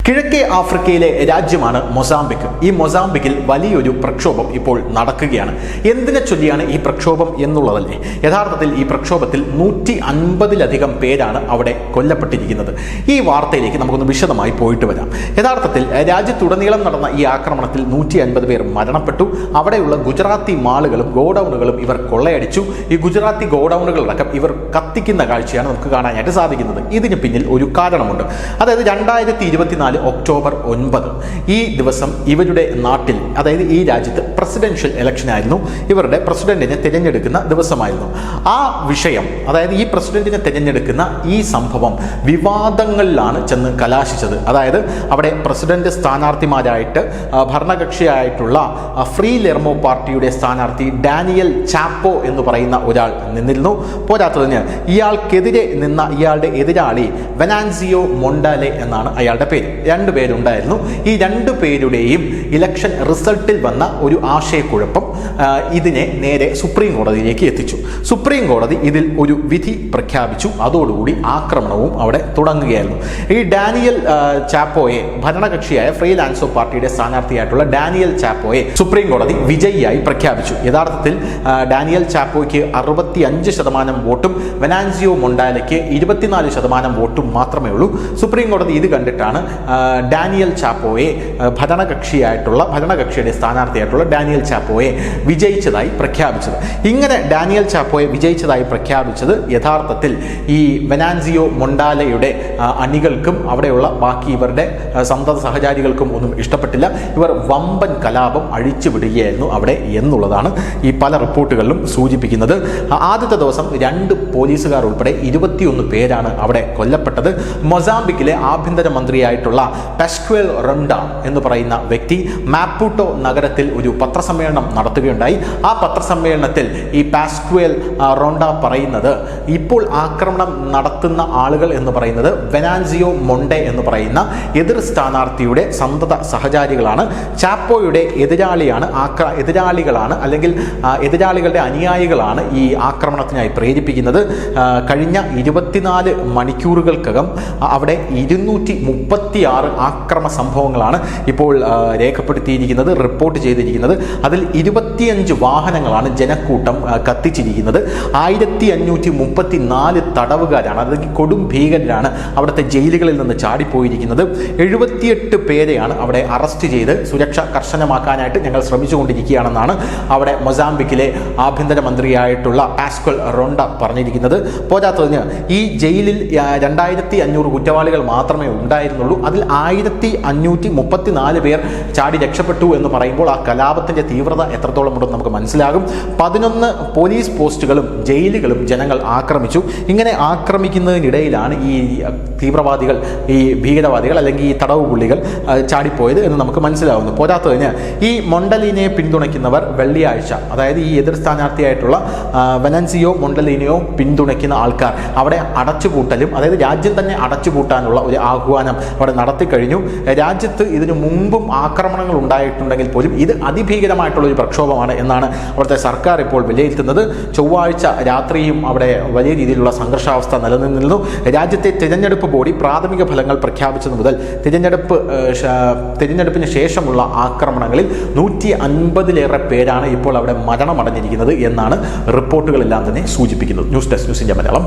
കിഴക്കേ ആഫ്രിക്കയിലെ രാജ്യമാണ് മൊസാംബിക്. ഈ മൊസാംബിക്കിൽ വലിയൊരു പ്രക്ഷോഭം ഇപ്പോൾ നടക്കുകയാണ്. എന്തിനെ ചൊല്ലിയാണ് ഈ പ്രക്ഷോഭം എന്നുള്ളതല്ലേ? യഥാർത്ഥത്തിൽ ഈ പ്രക്ഷോഭത്തിൽ 150-ലധികം പേരാണ് അവിടെ കൊല്ലപ്പെട്ടിരിക്കുന്നത്. ഈ വാർത്തയിലേക്ക് നമുക്കൊന്ന് വിശദമായി പോയിട്ട് വരാം. യഥാർത്ഥത്തിൽ രാജ്യത്തുടനീളം നടന്ന ഈ ആക്രമണത്തിൽ 150 പേർ മരണപ്പെട്ടു. അവിടെയുള്ള ഗുജറാത്തി മാളുകളും ഗോഡൌണുകളും ഇവർ കൊള്ളയടിച്ചു. ഈ ഗുജറാത്തി ഗോഡൌണുകളടക്കം ഇവർ കത്തിക്കുന്ന കാഴ്ചയാണ് നമുക്ക് കാണാനായിട്ട് സാധിക്കുന്നത്. ഇതിന് പിന്നിൽ ഒരു കാരണമുണ്ട്. അതായത് 2024 ഒക്ടോബർ 9 ഈ ദിവസം ഇവരുടെ നാട്ടിൽ, അതായത് ഈ രാജ്യത്ത് പ്രസിഡൻഷ്യൽ ഇലക്ഷൻ ആയിരുന്നു. ഇവരുടെ പ്രസിഡന്റിനെ തിരഞ്ഞെടുക്കുന്ന ദിവസമായിരുന്നു. ആ വിഷയം, അതായത് ഈ പ്രസിഡന്റിനെ തിരഞ്ഞെടുക്കുന്ന ഈ സംഭവം വിവാദങ്ങളിലാണ് ചെന്ന് കലാശിച്ചത്. അതായത് അവിടെ പ്രസിഡന്റ് സ്ഥാനാർത്ഥിമാരായിട്ട് ഭരണകക്ഷിയായിട്ടുള്ള ഫ്രീ ലെർമോ പാർട്ടിയുടെ സ്ഥാനാർത്ഥി ഡാനിയൽ ചാപ്പോ എന്ന് പറയുന്ന ഒരാൾ നിന്നിരുന്നു. പോരാത്തതിന് ഇയാൾക്കെതിരെ നിന്ന ഇയാളുടെ എതിരാളി വെനാൻസിയോ മൊണ്ടാലെ എന്നാണ് അയാളുടെ പേര്. 2 പേരുണ്ടായിരുന്നു. ഈ 2 പേരുടെയും ഇലക്ഷൻ റിസൾട്ടിൽ വന്ന ഒരു ആശയക്കുഴപ്പം ഇതിനെ നേരെ സുപ്രീം കോടതിയിലേക്ക് എത്തിച്ചു. സുപ്രീം കോടതി ഇതിൽ ഒരു വിധി പ്രഖ്യാപിച്ചു. അതോടുകൂടി ആക്രമണവും അവിടെ തുടങ്ങുകയായിരുന്നു. ഈ ഡാനിയൽ ചാപ്പോയെ, ഭരണകക്ഷിയായ ഫ്രീ ലാൻസോ പാർട്ടിയുടെ സ്ഥാനാർത്ഥിയായിട്ടുള്ള ഡാനിയൽ ചാപ്പോയെ സുപ്രീം കോടതി വിജയിയായി പ്രഖ്യാപിച്ചു. യഥാർത്ഥത്തിൽ ഡാനിയൽ ചാപ്പോയ്ക്ക് 65% വോട്ടും വെനാൻസിയോ മൊണ്ടാലയ്ക്ക് 24% വോട്ടും മാത്രമേ ഉള്ളൂ. സുപ്രീം കോടതി ഇത് കണ്ടിട്ടാണ് ഡാനിയൽ ചാപ്പോയെ, ഭരണകക്ഷിയുടെ സ്ഥാനാർത്ഥിയായിട്ടുള്ള ഡാനിയൽ ചാപ്പോയെ വിജയിച്ചതായി പ്രഖ്യാപിച്ചത്. ഇങ്ങനെ ഡാനിയൽ ചാപ്പോയെ വിജയിച്ചതായി പ്രഖ്യാപിച്ചത് യഥാർത്ഥത്തിൽ ഈ വെനാൻസിയോ മൊണ്ടാലയുടെ അണികൾക്കും അവിടെയുള്ള ബാക്കി ഇവരുടെ സന്തത സഹചാരികൾക്കും ഒന്നും ഇഷ്ടപ്പെട്ടില്ല. ഇവർ വമ്പൻ കലാപം അഴിച്ചുവിടുകയായിരുന്നു അവിടെ എന്നുള്ളതാണ് ഈ പല റിപ്പോർട്ടുകളിലും സൂചിപ്പിക്കുന്നത്. ആദ്യത്തെ ദിവസം 2 പോലീസുകാർ ഉൾപ്പെടെ 21 പേരാണ് അവിടെ കൊല്ലപ്പെട്ടത്. മൊസാംബിക്കിലെ ആഭ്യന്തര മന്ത്രിയായിട്ടുള്ള പാസ്ക്വൽ റൊണ്ട എന്ന് പറയുന്ന വ്യക്തി മാപ്പൂട്ടോ നഗരത്തിൽ ഒരു പത്രസമ്മേളനം നടത്തുകയുണ്ടായി. ആ പത്രസമ്മേളനത്തിൽ ഈ പാസ്ക്വൽ റൊണ്ട പറയുന്നത്, ഇപ്പോൾ ആക്രമണം നടത്തുന്ന ആളുകൾ എന്ന് പറയുന്നത് വെനാൻസിയോ മൊണ്ടെ എന്ന് പറയുന്ന എതിർ സ്ഥാനാർത്ഥിയുടെ സന്തത സഹചാരികളാണ്, ചാപ്പോയുടെ എതിരാളികളാണ്, അല്ലെങ്കിൽ എതിരാളികളുടെ അനുയായികളാണ് ഈ ആക്രമണത്തിനായി പ്രേരിപ്പിക്കുന്നത്. കഴിഞ്ഞ 24 മണിക്കൂറുകൾക്കകം അവിടെ 236 ആക്രമ സംഭവങ്ങളാണ് ഇപ്പോൾ രേഖപ്പെടുത്തിയിരിക്കുന്നത്, റിപ്പോർട്ട് ചെയ്തിരിക്കുന്നത്. അതിൽ 25 വാഹനങ്ങളാണ് ജനക്കൂട്ടം കത്തിച്ചിരിക്കുന്നത്. 1534 തടവുകാരാണ്, അല്ലെങ്കിൽ കൊടും ഭീകരരാണ് അവിടുത്തെ ജയിലുകളിൽ നിന്ന് ചാടിപ്പോയിരിക്കുന്നത്. 78 പേരെയാണ് അവിടെ അറസ്റ്റ് ചെയ്ത് സുരക്ഷ കർശനമാക്കാനായിട്ട് ഞങ്ങൾ ശ്രമിച്ചുകൊണ്ടിരിക്കുകയാണെന്നാണ് അവിടെ മൊസാംബിക്കിലെ ആഭ്യന്തര മന്ത്രിയായിട്ടുള്ള പാസ്ക്വൽ റൊണ്ട പറഞ്ഞിരിക്കുന്നത്. പോരാത്തതിന് ഈ ജയിലിൽ 2500 കുറ്റവാളികൾ മാത്രമേ ഉണ്ടായിരുന്നുള്ളൂ. അതിൽ 1534 പേർ ചാടി രക്ഷപ്പെട്ടു എന്ന് പറയുമ്പോൾ ആ കലാപത്തിന്റെ തീവ്രത എത്രത്തോളം ഉണ്ടെന്ന് നമുക്ക് മനസ്സിലാകും. 11 പോലീസ് പോസ്റ്റുകളും ജയിലുകളും ജനങ്ങൾ ആക്രമിച്ചു. ഇങ്ങനെ ആക്രമിക്കുന്നതിനിടയിലാണ് ഈ തീവ്രവാദികൾ, ഈ ഭീകരവാദികൾ അല്ലെങ്കിൽ ഈ തടവുപുള്ളികൾ ചാടിപ്പോയത് എന്ന് നമുക്ക് മനസ്സിലാവുന്നു. പോരാത്തതിന് ഈ മൊണ്ടലിനെ പിന്തുണയ്ക്കുന്നവർ വെള്ളിയാഴ്ച, അതായത് ഈ എതിർ സ്ഥാനാർത്ഥിയായിട്ടുള്ള വെനാൻസിയോ മൊണ്ടലിനെയോ പിന്തുണയ്ക്കുന്ന ആൾക്കാർ അവിടെ അടച്ചുപൂട്ടലും, അതായത് രാജ്യം തന്നെ അടച്ചുപൂട്ടാനുള്ള ഒരു ആഹ്വാനം അവിടെ നടത്തിക്കഴിഞ്ഞു. രാജ്യത്ത് ഇതിനു മുമ്പും ആക്രമണങ്ങൾ ഉണ്ടായിട്ടുണ്ടെങ്കിൽ പോലും ഇത് അതിഭീകരമായിട്ടുള്ള ഒരു പ്രക്ഷോഭമാണ് എന്നാണ് അവിടുത്തെ സർക്കാർ ഇപ്പോൾ വിലയിരുത്തുന്നത്. ചൊവ്വാഴ്ച രാത്രിയും അവിടെ വലിയ രീതിയിലുള്ള സംഘർഷാവസ്ഥ നിലനിന്നിരുന്നു. രാജ്യത്തെ തിരഞ്ഞെടുപ്പ് ബോഡി പ്രാഥമിക ഫലങ്ങൾ പ്രഖ്യാപിച്ചത് മുതൽ തിരഞ്ഞെടുപ്പിന് ശേഷമുള്ള ആക്രമണങ്ങളിൽ 150-ലേറെ പേരാണ് ഇപ്പോൾ അവിടെ മരണമടഞ്ഞിരിക്കുന്നത് എന്നാണ് റിപ്പോർട്ടുകളെല്ലാം തന്നെ സൂചിപ്പിക്കുന്നത്. News desk, news India Malayalam.